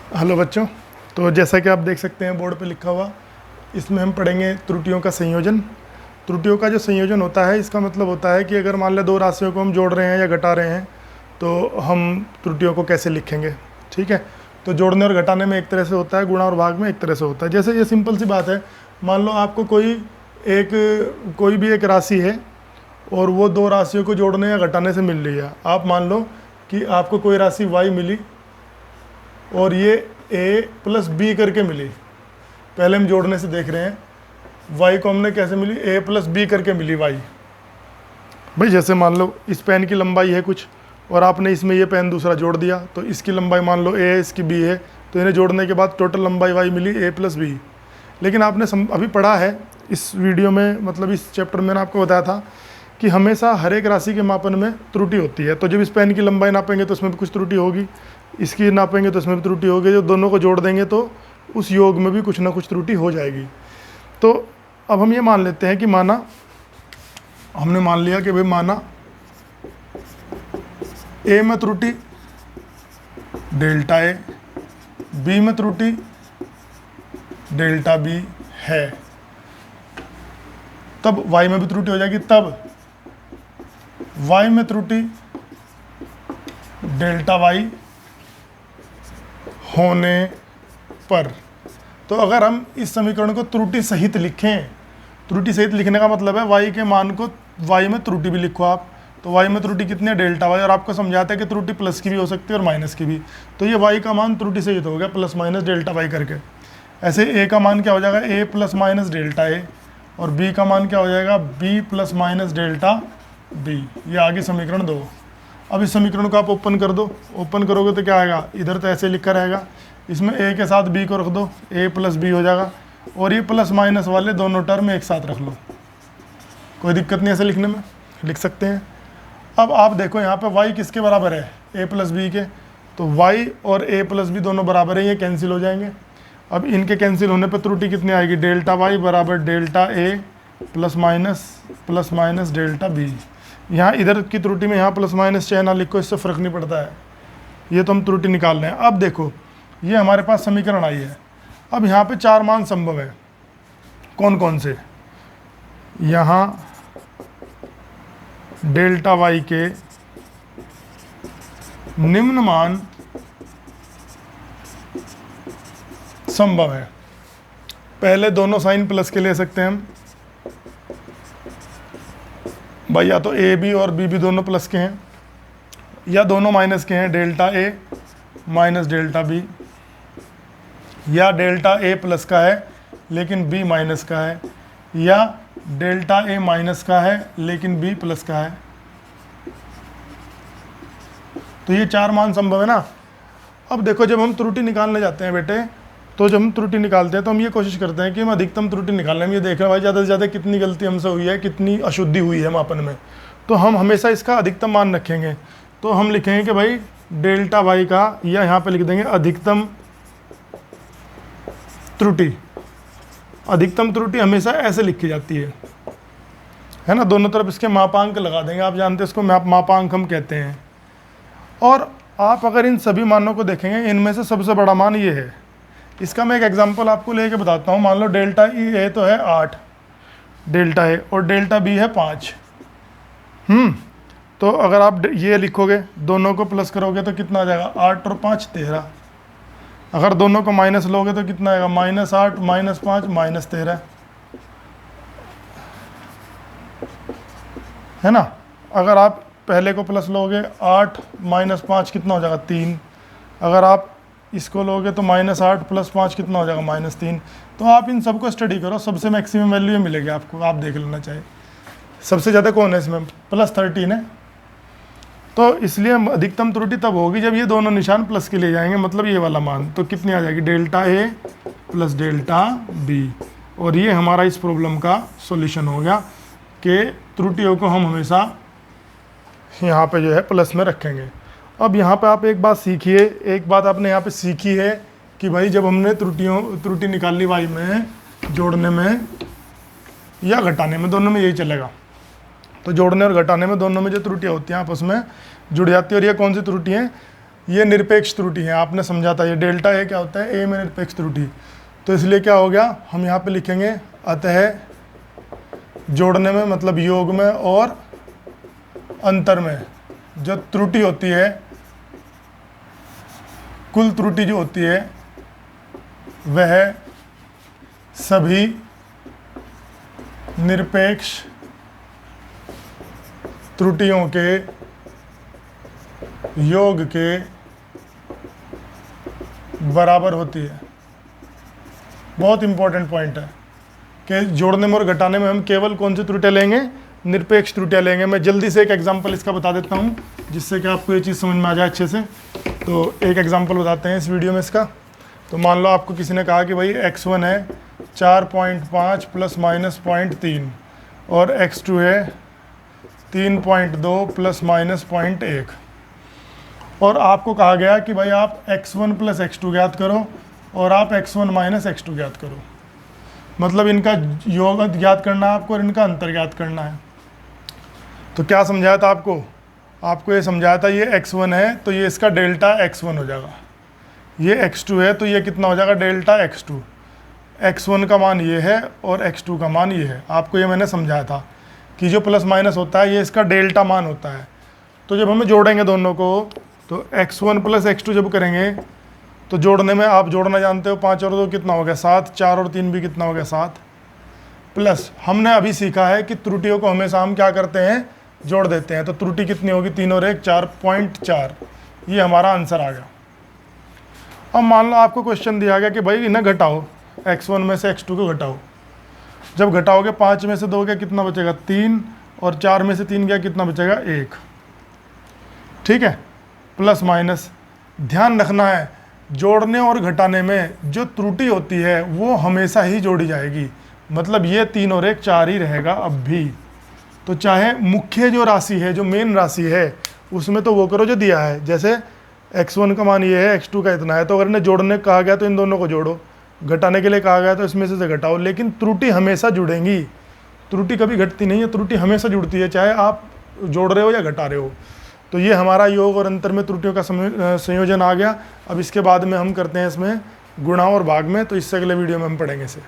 Hello बच्चों। तो जैसा कि आप देख सकते हैं बोर्ड पे लिखा हुआ, इसमें हम पढ़ेंगे त्रुटियों का संयोजन। त्रुटियों का जो संयोजन होता है, इसका मतलब होता है कि अगर मान लें दो राशियों को हम जोड़ रहे हैं या घटा रहे हैं तो हम त्रुटियों को कैसे लिखेंगे। ठीक है, तो जोड़ने और घटाने में एक तरह से होता है, गुणा और भाग में एक तरह से होता है। जैसे ये सिंपल सी बात है, मान लो आपको कोई भी एक राशि है और वो दो राशियों को जोड़ने या घटाने से मिल रही है। आप मान लो कि आपको कोई राशि y मिली और ये a प्लस बी करके मिली। पहले हम जोड़ने से देख रहे हैं, y को हमने कैसे मिली, a प्लस बी करके मिली y। भाई जैसे मान लो इस पेन की लंबाई है कुछ और आपने इसमें ये पेन दूसरा जोड़ दिया, तो इसकी लंबाई मान लो a है, इसकी b है, तो इन्हें जोड़ने के बाद टोटल लंबाई y मिली a प्लस बी। लेकिन आपने अभी पढ़ा है इस वीडियो में, मतलब इस चैप्टर में मैंने आपको बताया था कि हमेशा हर एक राशि के मापन में त्रुटि होती है। तो जब इस पेन की लंबाई नापेंगे तो उसमें भी कुछ त्रुटि होगी, इसकी नापेंगे तो इसमें भी त्रुटि होगी, जब दोनों को जोड़ देंगे तो उस योग में भी कुछ ना कुछ त्रुटि हो जाएगी। तो अब हम ये मान लेते हैं कि हमने मान लिया कि भाई माना ए में त्रुटि डेल्टा ए, बी में त्रुटि डेल्टा बी है, तब y में भी त्रुटि हो जाएगी। तब y में त्रुटि डेल्टा y होने पर, तो अगर हम इस समीकरण को त्रुटि सहित लिखें, त्रुटि सहित लिखने का मतलब है y के मान को y में त्रुटि भी लिखो आप। तो y में त्रुटि कितनी है, डेल्टा y, और आपको समझाते हैं कि त्रुटि प्लस की भी हो सकती है और माइनस की भी। तो ये y का मान त्रुटि सहित हो गया, प्लस माइनस डेल्टा y करके। ऐसे a का मान क्या हो जाएगा, a plus minus delta a, और b का मान क्या हो जाएगा, b plus minus delta b। ये आगे समीकरण 2। अब इस समीकरण को आप ओपन कर दो, ओपन करोगे तो क्या आएगा, इधर तो ऐसे लिखा रहेगा, इसमें a के साथ b को रख दो, a प्लस बी हो जाएगा, और ये प्लस माइनस वाले दोनों टर्म एक साथ रख लो, कोई दिक्कत नहीं, ऐसे लिखने में लिख सकते हैं। अब आप देखो यहाँ पे y किसके बराबर है, a प्लस बी के, तो y और a प्लस बी दोनों बराबर है, ये कैंसिल हो जाएंगे। अब इनके कैंसिल होने पर त्रुटि कितनी आएगी, डेल्टा y बराबर delta a plus minus delta b। यहाँ इधर की त्रुटि में यहाँ प्लस माइनस चाहे ना लिखो, इससे फ़र्क नहीं पड़ता है, ये तो हम त्रुटि निकाल रहे हैं। अब देखो ये हमारे पास समीकरण आई है। अब यहाँ पे चार मान संभव है, कौन कौन से, यहाँ डेल्टा y के निम्न मान संभव है। पहले दोनों साइन प्लस के ले सकते हैं हम भाई, या तो ए बी और बी भी दोनों प्लस के हैं, या दोनों माइनस के हैं, delta A minus delta B, या डेल्टा ए प्लस का है लेकिन बी माइनस का है, या डेल्टा ए माइनस का है लेकिन बी प्लस का है। तो ये चार मान संभव है ना। अब देखो जब हम त्रुटि निकालने जाते हैं बेटे, तो जब हम त्रुटि निकालते हैं तो हम ये कोशिश करते हैं कि हम अधिकतम त्रुटि निकालने में ये देख रहे हैं भाई ज़्यादा से ज़्यादा कितनी गलती हमसे हुई है, कितनी अशुद्धि हुई है मापन में, तो हम हमेशा इसका अधिकतम मान रखेंगे। तो हम लिखेंगे कि भाई डेल्टा y का, या यहाँ पे लिख देंगे अधिकतम त्रुटि। अधिकतम त्रुटि हमेशा ऐसे लिखी जाती है ना, दोनों तरफ इसके मापांक लगा देंगे, आप जानते हैं इसको मापांक हम कहते हैं। और आप अगर इन सभी मानों को देखेंगे, इनमें से सबसे बड़ा मान ये है। इसका मैं एक एग्जांपल आपको लेके बताता हूँ। मान लो डेल्टा ए तो है 8 डेल्टा ए, और डेल्टा बी है 5। तो अगर आप ये लिखोगे, दोनों को प्लस करोगे तो कितना आ जाएगा, 8 और 5 13। अगर दोनों को माइनस लोगे तो कितना आएगा, -8 -5 -13, है ना। अगर आप पहले को प्लस लोगे, 8 -5 कितना हो जाएगा, 3। अगर आप इसको लोगे तो -8 + 5 कितना हो जाएगा, -3। तो आप इन सबको स्टडी करो, सबसे मैक्सिमम वैल्यू मिलेगी आपको, आप देख लेना चाहिए। सबसे ज़्यादा कौन है इसमें, +13 है। तो इसलिए अधिकतम त्रुटि तब होगी जब ये दोनों निशान प्लस के लिए जाएंगे, मतलब ये वाला मान। तो कितनी आ जाएगी, delta A plus delta B. और ये हमारा इस प्रॉब्लम का सॉल्यूशन हो गया कि त्रुटियों को हम हमेशा यहाँ पे जो है प्लस में रखेंगे। अब यहाँ पे आप एक बात सीखिए, एक बात आपने यहाँ पे सीखी है कि भाई जब हमने त्रुटि निकाली y में, जोड़ने में या घटाने में, दोनों में यही चलेगा। तो जोड़ने और घटाने में दोनों में जो त्रुटियाँ होती हैं आपस में जुड़ जाती है। और ये कौन सी त्रुटि है, ये निरपेक्ष त्रुटि है, आपने समझा था। ये डेल्टा ए क्या होता है, ए में निरपेक्ष त्रुटि। तो इसलिए क्या हो गया, हम यहाँ पे लिखेंगे अतः जोड़ने में मतलब योग में और अंतर में जो त्रुटि होती है, कुल त्रुटि जो होती है वह सभी निरपेक्ष त्रुटियों के योग के बराबर होती है। बहुत इंपॉर्टेंट पॉइंट है कि जोड़ने में और घटाने में हम केवल कौन सी त्रुटियां लेंगे, निरपेक्ष त्रुटियां लेंगे। मैं जल्दी से एक एग्जांपल इसका बता देता हूं जिससे कि आपको ये चीज़ समझ में आ जाए अच्छे से। तो एक एग्जांपल बताते हैं इस वीडियो में इसका। तो मान लो आपको किसी ने कहा कि भाई x1 है 4.5 प्लस माइनस 0.3 और x2 है 3.2 प्लस माइनस 0.1 और आपको कहा गया कि भाई आप x1 प्लस x2 ज्ञात करो और आप x1 माइनस x2 ज्ञात करो। मतलब इनका योग ज्ञात करना है आपको और इनका अंतर ज्ञात करना है। तो क्या समझाया था आपको ये समझाया था ये x1 है तो ये इसका डेल्टा x1 हो जाएगा, ये x2 है तो ये कितना हो जाएगा डेल्टा x2। x1 का मान ये है और x2 का मान ये है। आपको ये मैंने समझाया था कि जो प्लस माइनस होता है ये इसका डेल्टा मान होता है। तो जब हमें जोड़ेंगे दोनों को तो x1 प्लस x2 जब करेंगे तो जोड़ने में आप जोड़ना जानते हो, 5 और 2 कितना हो गया 7, 4 और 3 भी कितना हो गया 7। प्लस हमने अभी सीखा है कि त्रुटियों को हमेशा हम क्या करते हैं, जोड़ देते हैं। तो त्रुटि कितनी होगी 3 और 1 4.4, ये हमारा आंसर आ गया। अब मान लो आपको क्वेश्चन दिया गया कि भाई इन्हें घटाओ, x1 में से x2 को घटाओ। जब घटाओगे 5 में से 2 गया कितना बचेगा 3 और 4 में से 3 गया कितना बचेगा 1। ठीक है, प्लस माइनस ध्यान रखना है जोड़ने और घटाने में जो त्रुटि होती है वो हमेशा ही जोड़ी जाएगी। मतलब ये 3 और 1 4 ही रहेगा अब भी। तो चाहे मुख्य जो राशि है, जो मेन राशि है, उसमें तो वो करो जो दिया है। जैसे x1 का मान ये है, x2 का इतना है, तो अगर इन्हें जोड़ने कहा गया तो इन दोनों को जोड़ो, घटाने के लिए कहा गया तो इसमें से घटाओ। लेकिन त्रुटि हमेशा जुड़ेंगी, त्रुटि कभी घटती नहीं है, त्रुटि हमेशा जुड़ती है, चाहे आप जोड़ रहे हो या घटा रहे हो। तो ये हमारा योग और अंतर में त्रुटियों का संयोजन आ गया। अब इसके बाद में हम करते हैं इसमें गुणा और भाग में, तो इससे अगले वीडियो में हम पढ़ेंगे इसे।